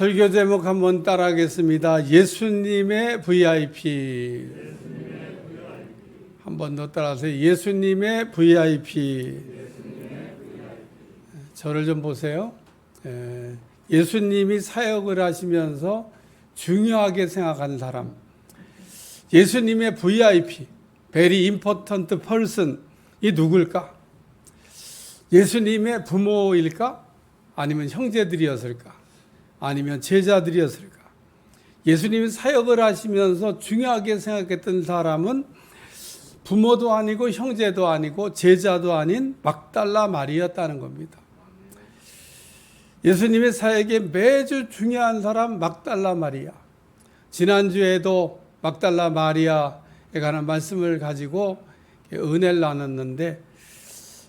설교 제목 한번 따라하겠습니다. 예수님의 VIP. 한 번 더 따라하세요. 예수님의 VIP. 저를 좀 보세요. 예수님이 사역을 하시면서 중요하게 생각하는 사람. 예수님의 VIP, Very Important Person, 이 누굴까? 예수님의 부모일까? 아니면 형제들이었을까? 아니면 제자들이었을까? 예수님이 사역을 하시면서 중요하게 생각했던 사람은 부모도 아니고 형제도 아니고 제자도 아닌 막달라 마리아였다는 겁니다. 예수님의 사역에 매주 중요한 사람 막달라 마리아. 지난주에도 막달라 마리아에 관한 말씀을 가지고 은혜를 나눴는데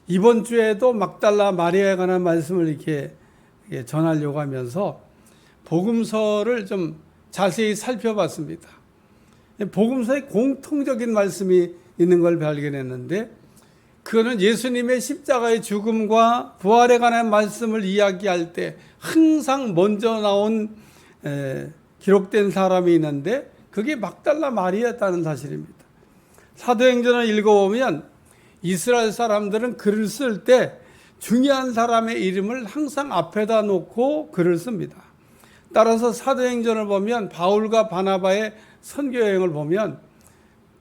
이번 주에도 막달라 마리아에 관한 말씀을 이렇게 전하려고 하면서 복음서를 좀 자세히 살펴봤습니다. 복음서에 공통적인 말씀이 있는 걸 발견했는데 그거는 예수님의 십자가의 죽음과 부활에 관한 말씀을 이야기할 때 항상 먼저 나온 기록된 사람이 있는데 그게 막달라 마리아였다는 사실입니다. 사도행전을 읽어보면 이스라엘 사람들은 글을 쓸 때 중요한 사람의 이름을 항상 앞에다 놓고 글을 씁니다. 따라서 사도행전을 보면 바울과 바나바의 선교 여행을 보면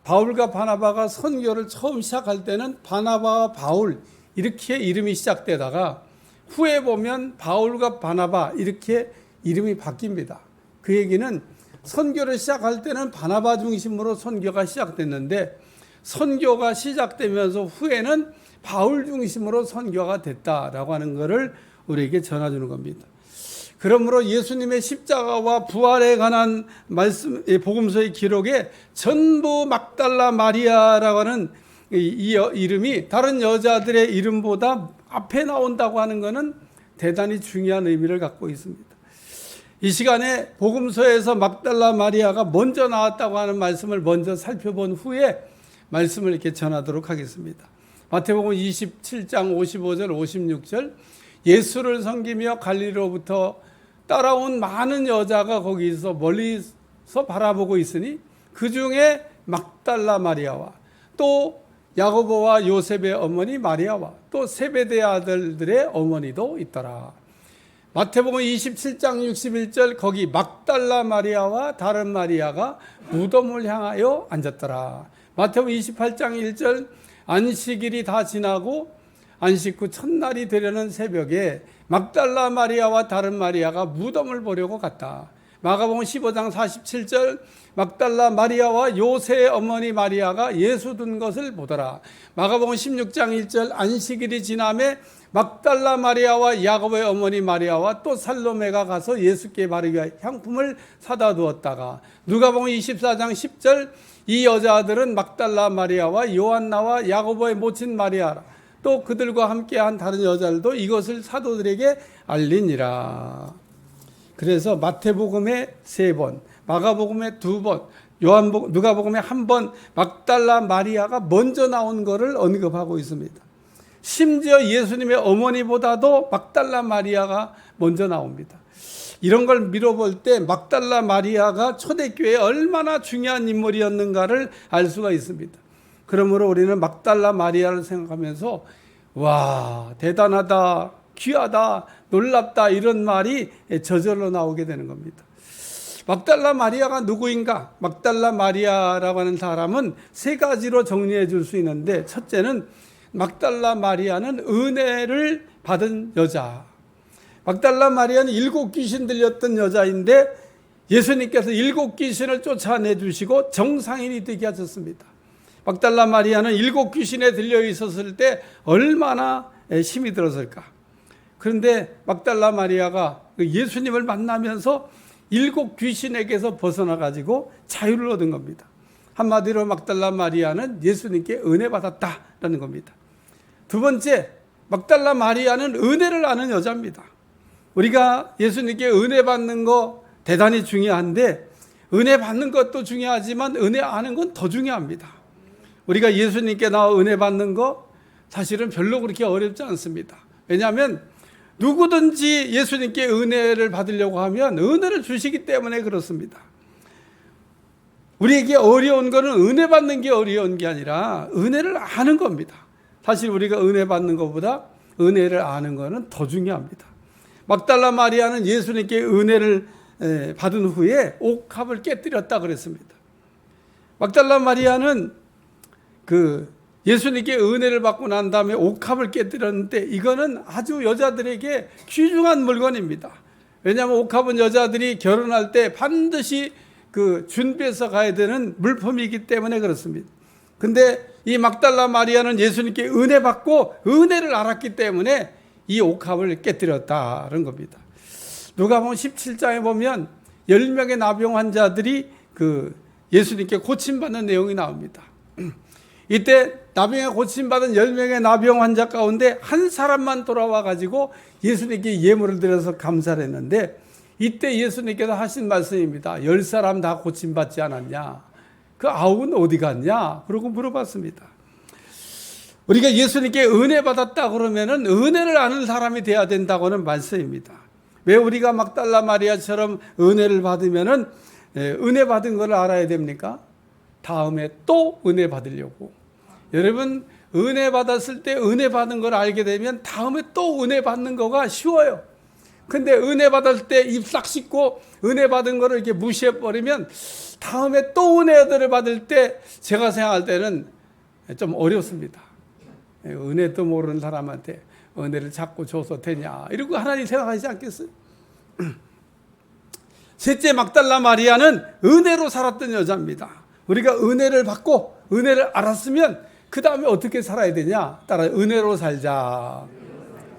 바울과 바나바가 선교를 처음 시작할 때는 바나바와 바울 이렇게 이름이 시작되다가 후에 보면 바울과 바나바 이렇게 이름이 바뀝니다. 그 얘기는 선교를 시작할 때는 바나바 중심으로 선교가 시작됐는데 선교가 시작되면서 후에는 바울 중심으로 선교가 됐다라고 하는 것을 우리에게 전해주는 겁니다. 그러므로 예수님의 십자가와 부활에 관한 말씀, 복음서의 기록에 전부 막달라 마리아라고 하는 이 이름이 다른 여자들의 이름보다 앞에 나온다고 하는 것은 대단히 중요한 의미를 갖고 있습니다. 이 시간에 복음서에서 막달라 마리아가 먼저 나왔다고 하는 말씀을 먼저 살펴본 후에 말씀을 이렇게 전하도록 하겠습니다. 마태복음 27장 55절 56절 예수를 섬기며 갈릴리로부터 따라온 많은 여자가 거기서 멀리서 바라보고 있으니 그 중에 막달라 마리아와 또 야고보와 요셉의 어머니 마리아와 또 세베대 아들들의 어머니도 있더라. 마태복음 27장 61절 거기 막달라 마리아와 다른 마리아가 무덤을 향하여 앉았더라. 마태복음 28장 1절 안식일이 다 지나고 안식 후 첫날이 되려는 새벽에 막달라 마리아와 다른 마리아가 무덤을 보려고 갔다. 마가복음 15장 47절 막달라 마리아와 요새의 어머니 마리아가 예수 둔 것을 보더라. 마가복음 16장 1절 안식일이 지남에 막달라 마리아와 야고보의 어머니 마리아와 또 살로메가 가서 예수께 바르게 향품을 사다 두었다가 누가복음 24장 10절 이 여자들은 막달라 마리아와 요한나와 야고보의 모친 마리아라. 또 그들과 함께한 다른 여자들도 이것을 사도들에게 알리니라. 그래서 마태복음에 3번, 마가복음에 2번, 누가복음에 1번 막달라 마리아가 먼저 나온 것을 언급하고 있습니다. 심지어 예수님의 어머니보다도 막달라 마리아가 먼저 나옵니다. 이런 걸 미뤄볼 때 막달라 마리아가 초대교회에 얼마나 중요한 인물이었는가를 알 수가 있습니다. 그러므로 우리는 막달라 마리아를 생각하면서 와 대단하다, 귀하다, 놀랍다 이런 말이 저절로 나오게 되는 겁니다. 막달라 마리아가 누구인가? 막달라 마리아라고 하는 사람은 3가지로 정리해 줄 수 있는데 첫째는 막달라 마리아는 은혜를 받은 여자. 막달라 마리아는 7귀신 들렸던 여자인데 예수님께서 7귀신을 쫓아내 주시고 정상인이 되게 하셨습니다. 막달라 마리아는 7귀신에 들려 있었을 때 얼마나 힘이 들었을까. 그런데 막달라 마리아가 예수님을 만나면서 7귀신에게서 벗어나 가지고 자유를 얻은 겁니다. 한마디로 막달라 마리아는 예수님께 은혜 받았다라는 겁니다. 두 번째, 막달라 마리아는 은혜를 아는 여자입니다. 우리가 예수님께 은혜 받는 거 대단히 중요한데 은혜 받는 것도 중요하지만 은혜 아는 건 더 중요합니다. 우리가 예수님께 나와 은혜 받는 거 사실은 별로 그렇게 어렵지 않습니다. 왜냐하면 누구든지 예수님께 은혜를 받으려고 하면 은혜를 주시기 때문에 그렇습니다. 우리에게 어려운 것은 은혜 받는 게 어려운 게 아니라 은혜를 아는 겁니다. 사실 우리가 은혜 받는 것보다 은혜를 아는 것은 더 중요합니다. 막달라 마리아는 예수님께 은혜를 받은 후에 옥합을 깨뜨렸다 그랬습니다. 막달라 마리아는 예수님께 은혜를 받고 난 다음에 옥합을 깨뜨렸는데 이거는 아주 여자들에게 귀중한 물건입니다. 왜냐하면 옥합은 여자들이 결혼할 때 반드시 준비해서 가야 되는 물품이기 때문에 그렇습니다. 근데 이 막달라 마리아는 예수님께 은혜 받고 은혜를 알았기 때문에 이 옥합을 깨뜨렸다는 겁니다. 누가복음 17장에 보면 10명의 나병 환자들이 예수님께 고침받는 내용이 나옵니다. 이때 나병에 고침받은 10명의 나병 환자 가운데 한 사람만 돌아와 가지고 예수님께 예물을 드려서 감사를 했는데 이때 예수님께서 하신 말씀입니다. 10사람 다 고침받지 않았냐? 그 9은 어디 갔냐? 그러고 물어봤습니다. 우리가 예수님께 은혜 받았다 그러면은 은혜를 아는 사람이 돼야 된다고는 말씀입니다. 왜 우리가 막달라 마리아처럼 은혜를 받으면은 은혜 받은 걸 알아야 됩니까? 다음에 또 은혜 받으려고. 여러분, 은혜 받았을 때 은혜 받은 걸 알게 되면 다음에 또 은혜 받는 거가 쉬워요. 근데 은혜 받을 때 입 싹 씻고 은혜 받은 거를 이렇게 무시해버리면 다음에 또 은혜를 받을 때 제가 생각할 때는 좀 어렵습니다. 은혜도 모르는 사람한테 은혜를 자꾸 줘서 되냐 이러고 하나님 생각하지 않겠어요? 셋째 막달라 마리아는 은혜로 살았던 여자입니다. 우리가 은혜를 받고 은혜를 알았으면 그 다음에 어떻게 살아야 되냐? 따라 은혜로 살자.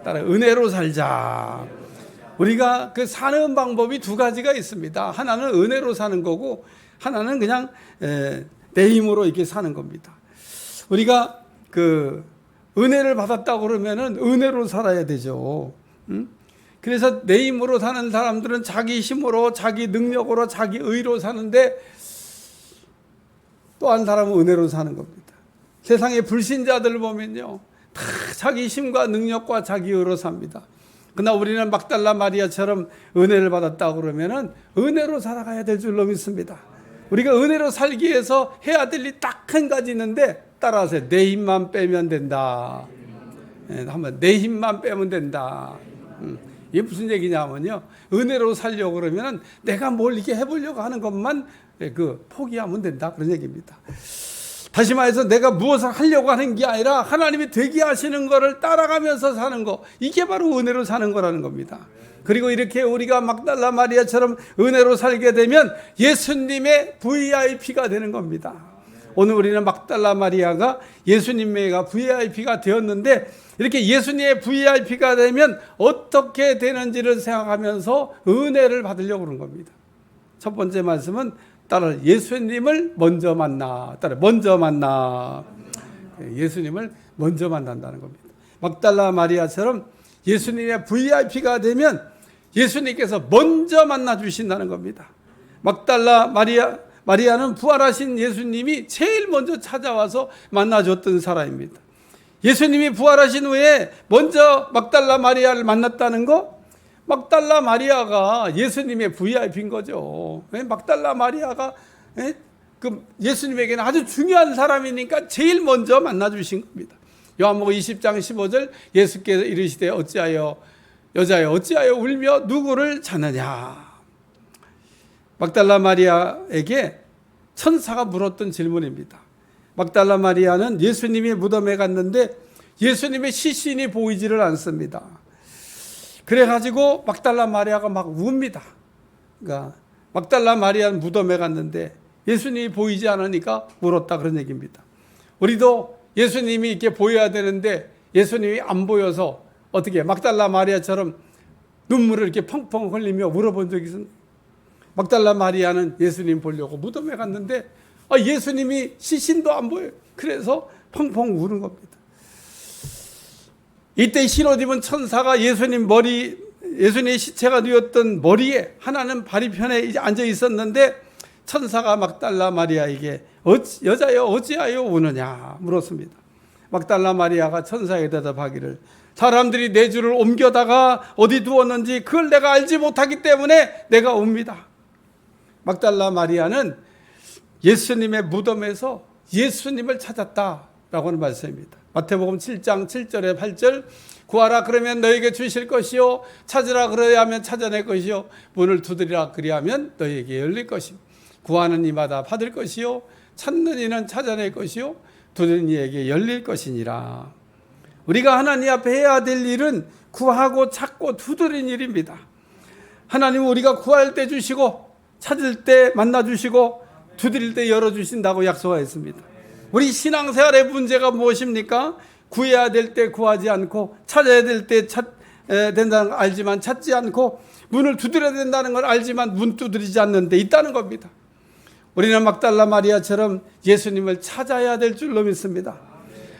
따라 은혜로 살자. 우리가 사는 방법이 두 가지가 있습니다. 하나는 은혜로 사는 거고 하나는 그냥 내 힘으로 이렇게 사는 겁니다. 우리가 은혜를 받았다고 그러면은 은혜로 살아야 되죠. 그래서 내 힘으로 사는 사람들은 자기 힘으로, 자기 능력으로, 자기 의로 사는데 또 한 사람은 은혜로 사는 겁니다. 세상의 불신자들을 보면요, 다 자기 힘과 능력과 자기 의로 삽니다. 그러나 우리는 막달라 마리아처럼 은혜를 받았다고 그러면은 은혜로 살아가야 될 줄로 믿습니다. 우리가 은혜로 살기 위해서 해야 될 일 딱 한 가지 있는데 따라하세요. 내 힘만 빼면 된다. 한번 내 힘만 빼면 된다. 이게 무슨 얘기냐면요, 은혜로 살려고 그러면은 내가 뭘 이렇게 해보려고 하는 것만 포기하면 된다, 그런 얘기입니다. 다시 말해서 내가 무엇을 하려고 하는 게 아니라 하나님이 되게 하시는 거를 따라가면서 사는 거, 이게 바로 은혜로 사는 거라는 겁니다. 그리고 이렇게 우리가 막달라 마리아처럼 은혜로 살게 되면 예수님의 VIP가 되는 겁니다. 오늘 우리는 막달라 마리아가 예수님의 VIP가 되었는데, 이렇게 예수님의 VIP가 되면 어떻게 되는지를 생각하면서 은혜를 받으려고 그런 겁니다. 첫 번째 말씀은 따라 예수님을 먼저 만나. 따라 먼저 만나. 예수님을 먼저 만난다는 겁니다. 막달라 마리아처럼 예수님의 VIP가 되면 예수님께서 먼저 만나 주신다는 겁니다. 막달라 마리아는 부활하신 예수님이 제일 먼저 찾아와서 만나줬던 사람입니다. 예수님이 부활하신 후에 먼저 막달라 마리아를 만났다는 거, 막달라 마리아가 예수님의 VIP인 거죠. 막달라 마리아가 예수님에게는 아주 중요한 사람이니까 제일 먼저 만나주신 겁니다. 요한복음 20장 15절, 예수께서 이르시되 여자여 어찌하여 울며 누구를 찾느냐. 막달라 마리아에게 천사가 물었던 질문입니다. 막달라 마리아는 예수님이 무덤에 갔는데 예수님의 시신이 보이지를 않습니다. 그래가지고 막달라 마리아가 막 웁니다. 그러니까 막달라 마리아는 무덤에 갔는데 예수님이 보이지 않으니까 울었다, 그런 얘기입니다. 우리도 예수님이 이렇게 보여야 되는데 예수님이 안 보여서 어떻게 막달라 마리아처럼 눈물을 이렇게 펑펑 흘리며 울어본 적이 있습니다. 막달라 마리아는 예수님 보려고 무덤에 갔는데 예수님이 시신도 안 보여요. 그래서 펑펑 우는 겁니다. 이때 흰옷 입은 천사가 예수님의 시체가 누웠던 머리에, 하나는 바리편에 앉아 있었는데 천사가 막달라 마리아에게 여자여 어찌하여 우느냐 물었습니다. 막달라 마리아가 천사에게 대답하기를 사람들이 내 주를 옮겨다가 어디 두었는지 그걸 내가 알지 못하기 때문에 내가 옵니다. 막달라 마리아는 예수님의 무덤에서 예수님을 찾았다라고 하는 말씀입니다. 마태복음 7장 7절에 8절, 구하라 그러면 너에게 주실 것이요, 찾으라 그러야면 찾아낼 것이요, 문을 두드리라 그리하면 너에게 열릴 것이요, 구하는 이마다 받을 것이요, 찾는 이는 찾아낼 것이요, 두드리는 이에게 열릴 것이니라. 우리가 하나님 앞에 해야 될 일은 구하고 찾고 두드리는 일입니다. 하나님은 우리가 구할 때 주시고, 찾을 때 만나 주시고, 두드릴 때 열어주신다고 약속하였습니다. 우리 신앙생활의 문제가 무엇입니까? 구해야 될 때 구하지 않고, 찾아야 될 때 된다는 걸 알지만 찾지 않고, 문을 두드려야 된다는 걸 알지만 문 두드리지 않는 데 있다는 겁니다. 우리는 막달라 마리아처럼 예수님을 찾아야 될 줄로 믿습니다.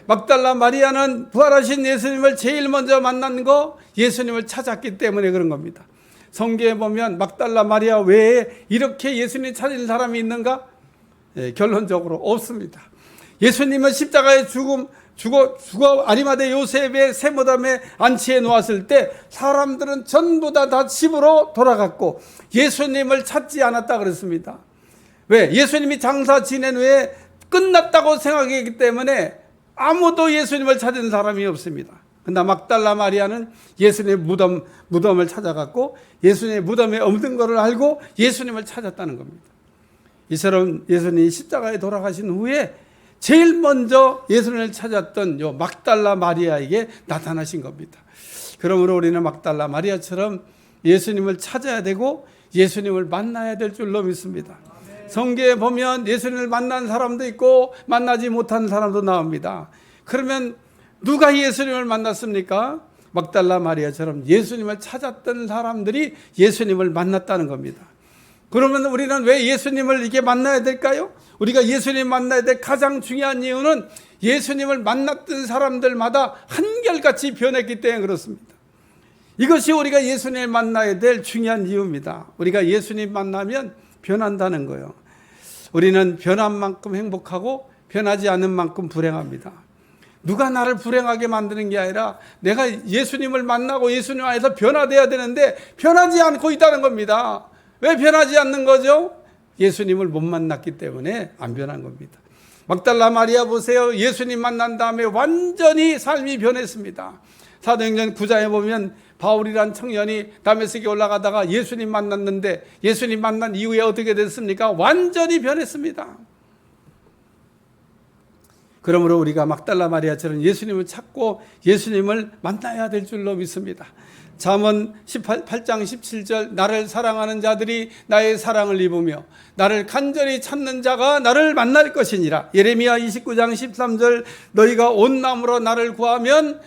막달라 마리아는 부활하신 예수님을 제일 먼저 만난 거, 예수님을 찾았기 때문에 그런 겁니다. 성경에 보면 막달라 마리아 외에 이렇게 예수님 찾은 사람이 있는가? 결론적으로 없습니다. 예수님은 십자가에 죽어 아리마대 요셉의 세무담에 안치해 놓았을 때 사람들은 전부 다 집으로 돌아갔고 예수님을 찾지 않았다 그랬습니다. 왜? 예수님이 장사 지낸 후에 끝났다고 생각했기 때문에 아무도 예수님을 찾은 사람이 없습니다. 그러나 막달라 마리아는 예수님의 무덤을 찾아갔고 예수님의 무덤에 없는 것을 알고 예수님을 찾았다는 겁니다. 이처럼 예수님이 십자가에 돌아가신 후에 제일 먼저 예수님을 찾았던 요 막달라 마리아에게 나타나신 겁니다. 그러므로 우리는 막달라 마리아처럼 예수님을 찾아야 되고 예수님을 만나야 될 줄로 믿습니다. 성경에 보면 예수님을 만난 사람도 있고 만나지 못한 사람도 나옵니다. 그러면 누가 예수님을 만났습니까? 막달라 마리아처럼 예수님을 찾았던 사람들이 예수님을 만났다는 겁니다. 그러면 우리는 왜 예수님을 이렇게 만나야 될까요? 우리가 예수님 만나야 될 가장 중요한 이유는 예수님을 만났던 사람들마다 한결같이 변했기 때문에 그렇습니다. 이것이 우리가 예수님을 만나야 될 중요한 이유입니다. 우리가 예수님 만나면 변한다는 거예요. 우리는 변한 만큼 행복하고 변하지 않은 만큼 불행합니다. 누가 나를 불행하게 만드는 게 아니라 내가 예수님을 만나고 예수님 안에서 변화돼야 되는데 변하지 않고 있다는 겁니다. 왜 변하지 않는 거죠? 예수님을 못 만났기 때문에 안 변한 겁니다. 막달라 마리아 보세요. 예수님 만난 다음에 완전히 삶이 변했습니다. 사도행전 9장에 보면 바울이란 청년이 다메섹에 올라가다가 예수님 만났는데 예수님 만난 이후에 어떻게 됐습니까? 완전히 변했습니다. 그러므로 우리가 막달라 마리아처럼 예수님을 찾고 예수님을 만나야 될 줄로 믿습니다. 잠언 8장 17절, 나를 사랑하는 자들이 나의 사랑을 입으며 나를 간절히 찾는 자가 나를 만날 것이니라. 예레미야 29장 13절, 너희가 온 마음으로 나를 구하면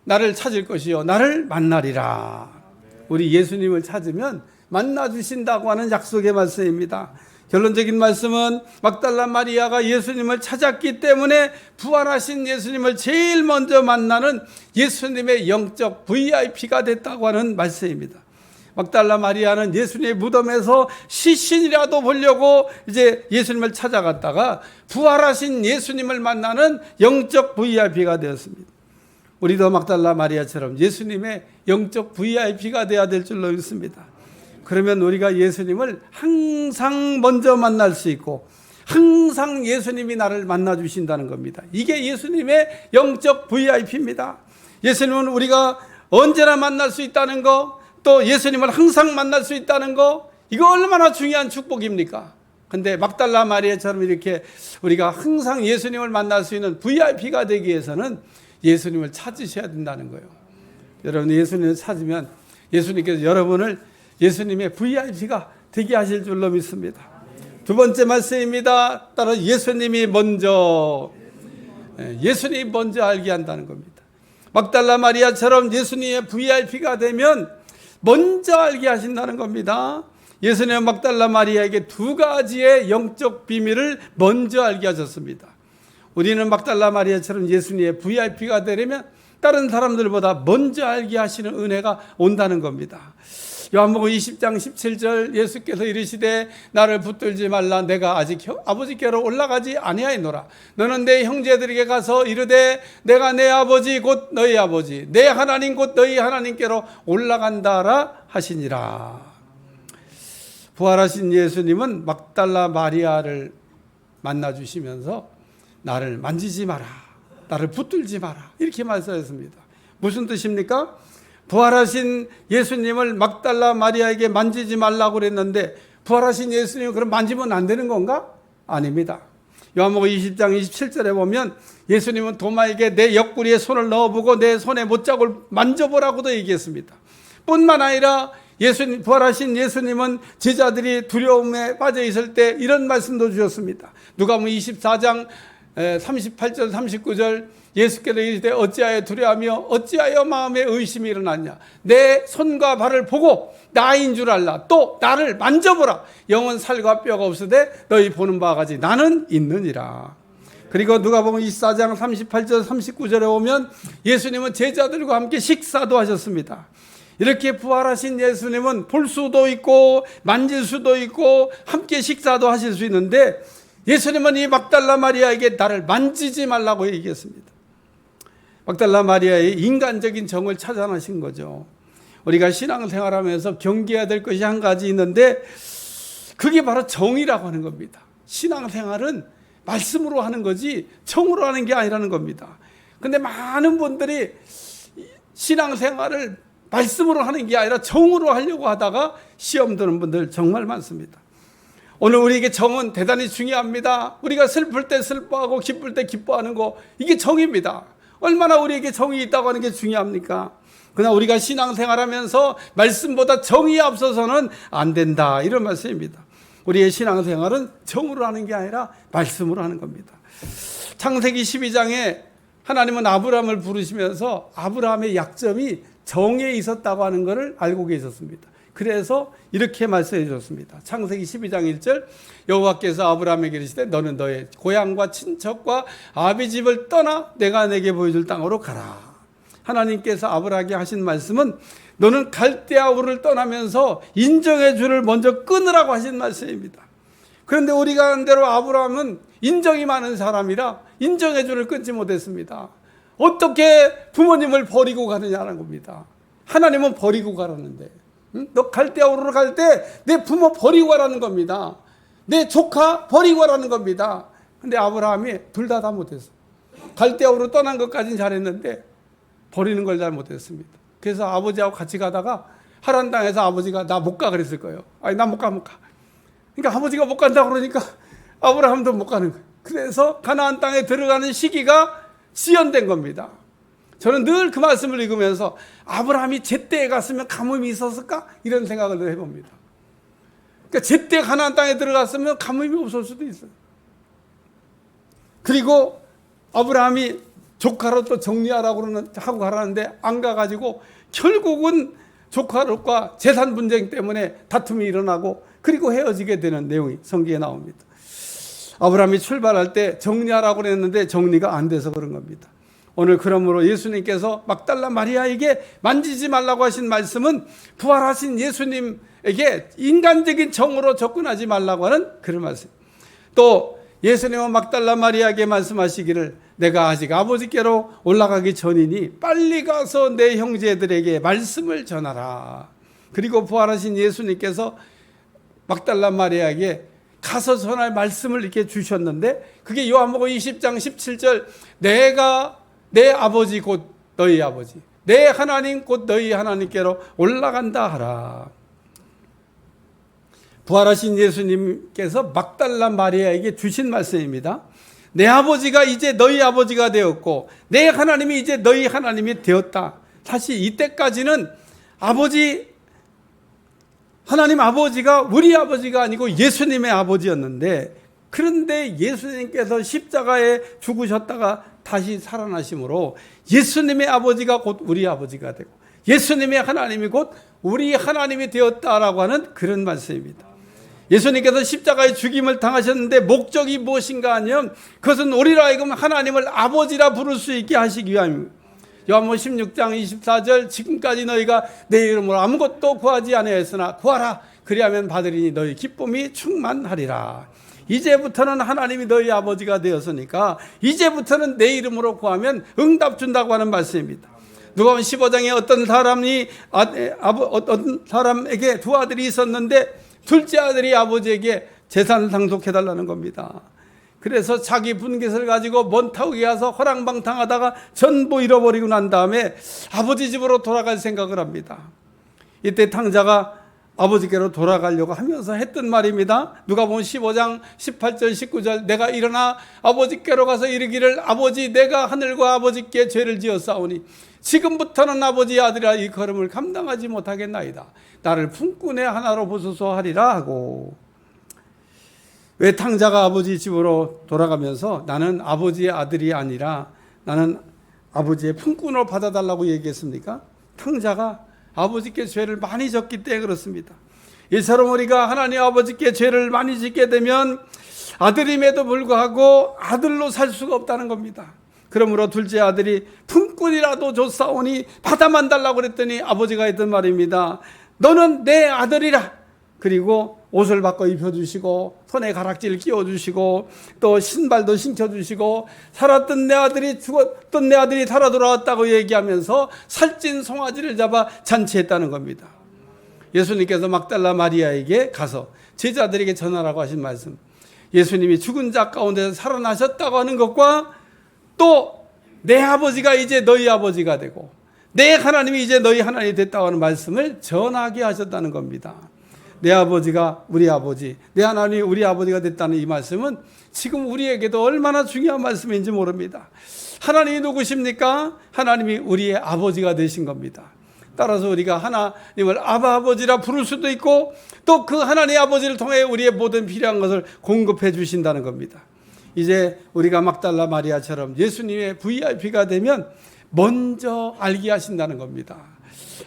나를 찾을 것이요 나를 만나리라. 우리 예수님을 찾으면 만나주신다고 하는 약속의 말씀입니다. 결론적인 말씀은 막달라 마리아가 예수님을 찾았기 때문에 부활하신 예수님을 제일 먼저 만나는 예수님의 영적 VIP가 됐다고 하는 말씀입니다. 막달라 마리아는 예수님의 무덤에서 시신이라도 보려고 이제 예수님을 찾아갔다가 부활하신 예수님을 만나는 영적 VIP가 되었습니다. 우리도 막달라 마리아처럼 예수님의 영적 VIP가 되어야 될 줄로 믿습니다. 그러면 우리가 예수님을 항상 먼저 만날 수 있고 항상 예수님이 나를 만나 주신다는 겁니다. 이게 예수님의 영적 VIP입니다. 예수님은 우리가 언제나 만날 수 있다는 거, 또 예수님을 항상 만날 수 있다는 거, 이거 얼마나 중요한 축복입니까? 근데 막달라 마리아처럼 이렇게 우리가 항상 예수님을 만날 수 있는 VIP가 되기 위해서는 예수님을 찾으셔야 된다는 거예요. 여러분 예수님을 찾으면 예수님께서 여러분을 예수님의 VIP가 되게 하실 줄로 믿습니다. 두 번째 말씀입니다. 따라 예수님이 먼저 알게 한다는 겁니다. 막달라 마리아처럼 예수님의 VIP가 되면 먼저 알게 하신다는 겁니다. 예수님은 막달라 마리아에게 두 가지의 영적 비밀을 먼저 알게 하셨습니다. 우리는 막달라 마리아처럼 예수님의 VIP가 되려면 다른 사람들보다 먼저 알게 하시는 은혜가 온다는 겁니다. 요한복음 20장 17절 예수께서 이르시되 나를 붙들지 말라. 내가 아직 아버지께로 올라가지 아니하였노라. 너는 내 형제들에게 가서 이르되 내가 내 아버지 곧 너희 아버지 내 하나님 곧 너희 하나님께로 올라간다라 하시니라. 부활하신 예수님은 막달라 마리아를 만나주시면서 나를 만지지 마라, 나를 붙들지 마라, 이렇게 말씀하셨습니다. 무슨 뜻입니까? 부활하신 예수님을 막달라 마리아에게 만지지 말라고 그랬는데 부활하신 예수님을 그럼 만지면 안 되는 건가? 아닙니다. 요한복음 20장 27절에 보면 예수님은 도마에게 내 옆구리에 손을 넣어보고 내 손에 못자국을 만져보라고도 얘기했습니다. 뿐만 아니라 부활하신 예수님은 제자들이 두려움에 빠져 있을 때 이런 말씀도 주셨습니다. 누가복음 24장 38절 39절 예수께서 이르시되 어찌하여 두려워하며 어찌하여 마음에 의심이 일어났냐. 내 손과 발을 보고 나인 줄 알라. 또 나를 만져보라. 영은 살과 뼈가 없으되 너희 보는 바와 같이 나는 있느니라. 그리고 누가복음 24장 38절 39절에 보면 예수님은 제자들과 함께 식사도 하셨습니다. 이렇게 부활하신 예수님은 볼 수도 있고 만질 수도 있고 함께 식사도 하실 수 있는데 예수님은 이 막달라 마리아에게 나를 만지지 말라고 얘기했습니다. 막달라 마리아의 인간적인 정을 찾아내신 거죠. 우리가 신앙생활하면서 경계해야 될 것이 한 가지 있는데 그게 바로 정이라고 하는 겁니다. 신앙생활은 말씀으로 하는 거지 정으로 하는 게 아니라는 겁니다. 그런데 많은 분들이 신앙생활을 말씀으로 하는 게 아니라 정으로 하려고 하다가 시험 드는 분들 정말 많습니다. 오늘 우리에게 정은 대단히 중요합니다. 우리가 슬플 때 슬퍼하고 기쁠 때 기뻐하는 거, 이게 정입니다. 얼마나 우리에게 정이 있다고 하는 게 중요합니까? 그러나 우리가 신앙생활하면서 말씀보다 정이 앞서서는 안 된다, 이런 말씀입니다. 우리의 신앙생활은 정으로 하는 게 아니라 말씀으로 하는 겁니다. 창세기 12장에 하나님은 아브라함을 부르시면서 아브라함의 약점이 정에 있었다고 하는 것을 알고 계셨습니다. 그래서 이렇게 말씀해 주셨습니다. 창세기 12장 1절 여호와께서 아브라함에게 이르시되 너는 너의 고향과 친척과 아비 집을 떠나 내가 내게 보여줄 땅으로 가라. 하나님께서 아브라함에게 하신 말씀은 너는 갈대아 우를 떠나면서 인정의 줄을 먼저 끊으라고 하신 말씀입니다. 그런데 우리가 아는 대로 아브라함은 인정이 많은 사람이라 인정의 줄을 끊지 못했습니다. 어떻게 부모님을 버리고 가느냐는 겁니다. 하나님은 버리고 가라는데, 너 갈대아 우르로 갈 때 내 부모 버리고 가라는 겁니다. 내 조카 버리고 가라는 겁니다. 근데 아브라함이 둘 다 못했어. 갈대아 우르로 떠난 것까지는 잘했는데 버리는 걸 잘 못했습니다. 그래서 아버지하고 같이 가다가 하란 땅에서 아버지가 나 못 가 그랬을 거예요. 아니 나 못 가. 그러니까 아버지가 못 간다고 그러니까 아브라함도 못 가는 거예요. 그래서 가나안 땅에 들어가는 시기가 지연된 겁니다. 저는 늘 그 말씀을 읽으면서 아브라함이 제때에 갔으면 가뭄이 있었을까? 이런 생각을 해봅니다. 그러니까 제때 가나안 땅에 들어갔으면 가뭄이 없을 수도 있어요. 그리고 아브라함이 조카로 또 정리하라고 하고 가라는데 안 가가지고 결국은 조카롯과 재산 분쟁 때문에 다툼이 일어나고 그리고 헤어지게 되는 내용이 성경에 나옵니다. 아브라함이 출발할 때 정리하라고 했는데 정리가 안 돼서 그런 겁니다. 오늘 그러므로 예수님께서 막달라 마리아에게 만지지 말라고 하신 말씀은 부활하신 예수님에게 인간적인 정으로 접근하지 말라고 하는 그런 말씀. 또 예수님은 막달라 마리아에게 말씀하시기를 내가 아직 아버지께로 올라가기 전이니 빨리 가서 내 형제들에게 말씀을 전하라. 그리고 부활하신 예수님께서 막달라 마리아에게 가서 전할 말씀을 이렇게 주셨는데 그게 요한복음 20장 17절 내가 내 아버지 곧 너희 아버지 내 하나님 곧 너희 하나님께로 올라간다 하라. 부활하신 예수님께서 막달라 마리아에게 주신 말씀입니다. 내 아버지가 이제 너희 아버지가 되었고 내 하나님이 이제 너희 하나님이 되었다. 사실 이때까지는 하나님 아버지가 우리 아버지가 아니고 예수님의 아버지였는데 그런데 예수님께서 십자가에 죽으셨다가 다시 살아나심으로 예수님의 아버지가 곧 우리 아버지가 되고 예수님의 하나님이 곧 우리 하나님이 되었다라고 하는 그런 말씀입니다. 예수님께서 십자가의 죽임을 당하셨는데 목적이 무엇인가 하면 그것은 우리로 하여금 하나님을 아버지라 부를 수 있게 하시기 위함입니다. 요한복음 16장 24절 지금까지 너희가 내 이름으로 아무것도 구하지 아니하였으나 구하라 그리하면 받으리니 너희 기쁨이 충만하리라. 이제부터는 하나님이 너희 아버지가 되었으니까 이제부터는 내 이름으로 구하면 응답 준다고 하는 말씀입니다. 누가복음 15장에 어떤 사람에게 두 아들이 있었는데 둘째 아들이 아버지에게 재산을 상속해달라는 겁니다. 그래서 자기 분깃을 가지고 먼 타국에 가서 허랑방탕하다가 전부 잃어버리고 난 다음에 아버지 집으로 돌아갈 생각을 합니다. 이때 탕자가 아버지께로 돌아가려고 하면서 했던 말입니다. 누가복음 15장 18절 19절 내가 일어나 아버지께로 가서 이르기를 아버지 내가 하늘과 아버지께 죄를 지었사오니 지금부터는 아버지의 아들이라 이 걸음을 감당하지 못하겠나이다. 나를 품꾼의 하나로 보소서 하리라 하고. 왜 탕자가 아버지 집으로 돌아가면서 나는 아버지의 아들이 아니라 나는 아버지의 품꾼으로 받아달라고 얘기했습니까? 탕자가 아버지께 죄를 많이 졌기 때문에 그렇습니다. 이처럼 우리가 하나님 아버지께 죄를 많이 짓게 되면 아들임에도 불구하고 아들로 살 수가 없다는 겁니다. 그러므로 둘째 아들이 품꾼이라도 줬사오니 받아만 달라고 그랬더니 아버지가 했던 말입니다. 너는 내 아들이라. 그리고 옷을 바꿔 입혀주시고 손에 가락지를 끼워주시고 또 신발도 신겨주시고 살았던 내 아들이 죽었던 내 아들이 살아 돌아왔다고 얘기하면서 살찐 송아지를 잡아 잔치했다는 겁니다. 예수님께서 막달라 마리아에게 가서 제자들에게 전하라고 하신 말씀, 예수님이 죽은 자 가운데서 살아나셨다고 하는 것과 또 내 아버지가 이제 너희 아버지가 되고 내 하나님이 이제 너희 하나님이 됐다고 하는 말씀을 전하게 하셨다는 겁니다. 내 아버지가 우리 아버지, 내 하나님이 우리 아버지가 됐다는 이 말씀은 지금 우리에게도 얼마나 중요한 말씀인지 모릅니다. 하나님이 누구십니까? 하나님이 우리의 아버지가 되신 겁니다. 따라서 우리가 하나님을 아바 아버지라 부를 수도 있고 또 그 하나님의 아버지를 통해 우리의 모든 필요한 것을 공급해 주신다는 겁니다. 이제 우리가 막달라 마리아처럼 예수님의 VIP가 되면 먼저 알게 하신다는 겁니다.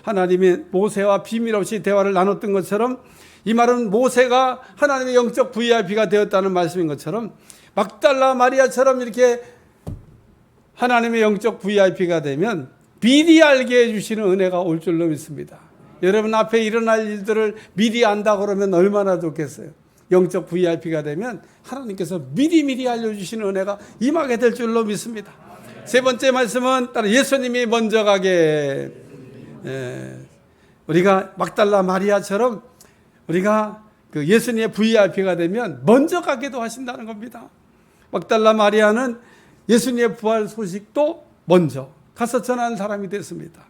하나님이 모세와 비밀 없이 대화를 나눴던 것처럼 이 말은 모세가 하나님의 영적 VIP가 되었다는 말씀인 것처럼 막달라 마리아처럼 이렇게 하나님의 영적 VIP가 되면 미리 알게 해주시는 은혜가 올 줄로 믿습니다. 여러분 앞에 일어날 일들을 미리 안다 그러면 얼마나 좋겠어요. 영적 VIP가 되면 하나님께서 미리미리 알려주시는 은혜가 임하게 될 줄로 믿습니다. 세 번째 말씀은 따로 예수님이 먼저 가게. 우리가 막달라 마리아처럼 우리가 그 예수님의 VIP가 되면 먼저 가게도 하신다는 겁니다. 막달라 마리아는 예수님의 부활 소식도 먼저 가서 전하는 사람이 됐습니다.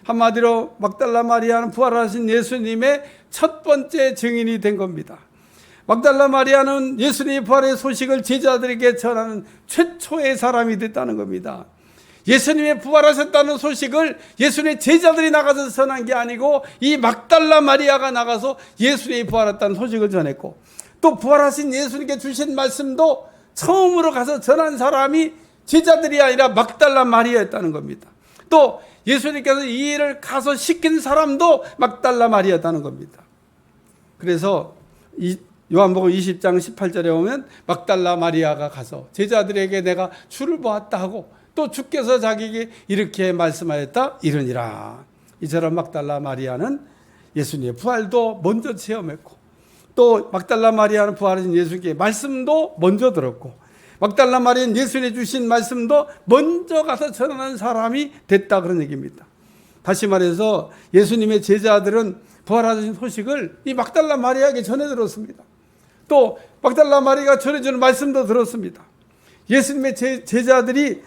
한마디로 막달라 마리아는 부활하신 예수님의 첫 번째 증인이 된 겁니다. 막달라 마리아는 예수님의 부활의 소식을 제자들에게 전하는 최초의 사람이 됐다는 겁니다. 예수님의 부활하셨다는 소식을 예수님의 제자들이 나가서 전한 게 아니고 이 막달라 마리아가 나가서 예수님이 부활했다는 소식을 전했고 또 부활하신 예수님께 주신 말씀도 처음으로 가서 전한 사람이 제자들이 아니라 막달라 마리아였다는 겁니다. 또 예수님께서 이 일을 가서 시킨 사람도 막달라 마리아였다는 겁니다. 그래서 요한복음 20장 18절에 보면 막달라 마리아가 가서 제자들에게 내가 주를 보았다 하고 또 주께서 자기에게 이렇게 말씀하였다 이르니라. 이처럼 막달라 마리아는 예수님의 부활도 먼저 체험했고 또 막달라 마리아는 부활하신 예수님께 말씀도 먼저 들었고 막달라 마리아는 예수님이 주신 말씀도 먼저 가서 전하는 사람이 됐다 그런 얘기입니다. 다시 말해서 예수님의 제자들은 부활하신 소식을 이 막달라 마리아에게 전해 들었습니다. 또 막달라 마리아가 전해주는 말씀도 들었습니다. 예수님의 제자들이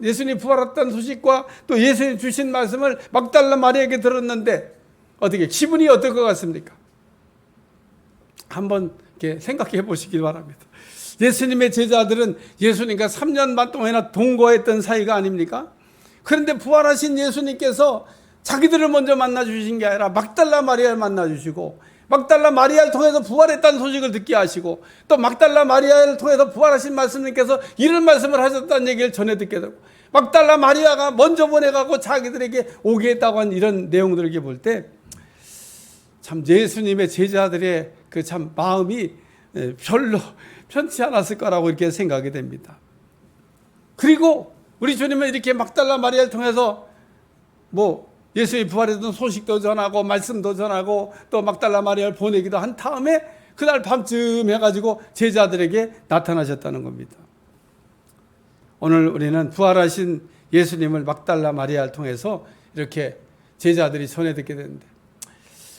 예수님이 부활했다는 소식과 또 예수님이 주신 말씀을 막달라 마리아에게 들었는데 어떻게 기분이 어떨 것 같습니까? 한번 이렇게 생각해 보시길 바랍니다. 예수님의 제자들은 예수님과 3년 반 동안이나 동거했던 사이가 아닙니까? 그런데 부활하신 예수님께서 자기들을 먼저 만나 주신 게 아니라 막달라 마리아를 만나 주시고 막달라 마리아를 통해서 부활했다는 소식을 듣게 하시고 또 막달라 마리아를 통해서 부활하신 말씀님께서 이런 말씀을 하셨다는 얘기를 전해 듣게 되고 막달라 마리아가 먼저 보내가고 자기들에게 오게 했다고 한 이런 내용들을 이렇게 볼 때 참 예수님의 제자들의 그 참 마음이 별로 편치 않았을 거라고 이렇게 생각이 됩니다. 그리고 우리 주님은 이렇게 막달라 마리아를 통해서 뭐 예수의 부활에 대한 소식도 전하고 말씀도 전하고 또 막달라 마리아를 보내기도 한 다음에 그날 밤쯤 해가지고 제자들에게 나타나셨다는 겁니다. 오늘 우리는 부활하신 예수님을 막달라 마리아를 통해서 이렇게 제자들이 전해 듣게 되는데,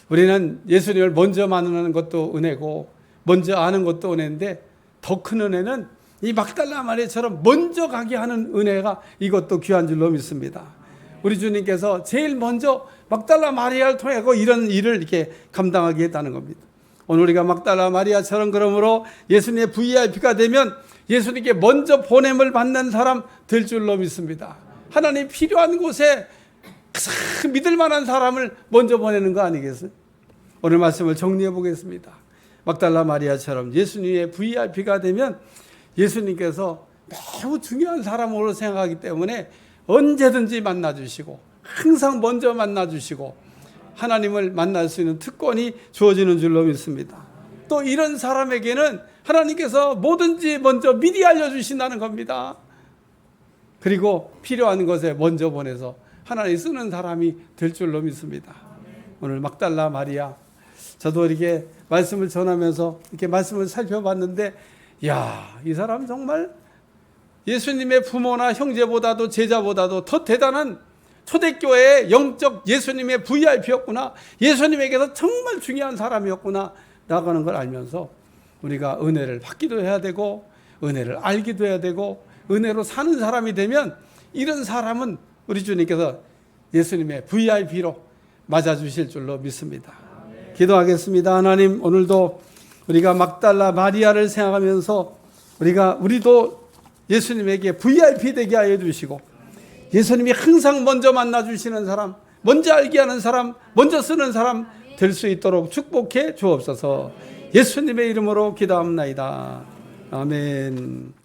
우리는 예수님을 먼저 만나는 것도 은혜고 먼저 아는 것도 은혜인데, 더 큰 은혜는 이 막달라 마리아처럼 먼저 가게 하는 은혜가 이것도 귀한 줄로 믿습니다. 우리 주님께서 제일 먼저 막달라 마리아를 통해 이런 일을 이렇게 감당하게 했다는 겁니다. 오늘 우리가 막달라 마리아처럼 그러므로 예수님의 VIP가 되면 예수님께 먼저 보냄을 받는 사람 될 줄로 믿습니다. 하나님 필요한 곳에 가장 믿을 만한 사람을 먼저 보내는 거 아니겠어요? 오늘 말씀을 정리해 보겠습니다. 막달라 마리아처럼 예수님의 VIP가 되면 예수님께서 매우 중요한 사람으로 생각하기 때문에 언제든지 만나주시고 항상 먼저 만나주시고 하나님을 만날 수 있는 특권이 주어지는 줄로 믿습니다. 또 이런 사람에게는 하나님께서 뭐든지 먼저 미리 알려주신다는 겁니다. 그리고 필요한 것에 먼저 보내서 하나님 쓰는 사람이 될 줄로 믿습니다. 오늘 막달라 마리아, 저도 이렇게 말씀을 전하면서 이렇게 말씀을 살펴봤는데, 이 사람 정말 예수님의 부모나 형제보다도 제자보다도 더 대단한 초대교회의 영적 예수님의 VIP였구나, 예수님에게서 정말 중요한 사람이었구나 나가는 걸 알면서 우리가 은혜를 받기도 해야 되고 은혜를 알기도 해야 되고 은혜로 사는 사람이 되면 이런 사람은 우리 주님께서 예수님의 VIP로 맞아주실 줄로 믿습니다. 기도하겠습니다. 하나님, 오늘도 우리가 막달라 마리아를 생각하면서 우리도 예수님에게 VIP 되게 하여 주시고 예수님이 항상 먼저 만나주시는 사람, 먼저 알게 하는 사람, 먼저 쓰는 사람 될 수 있도록 축복해 주옵소서. 예수님의 이름으로 기도합나이다. 아멘.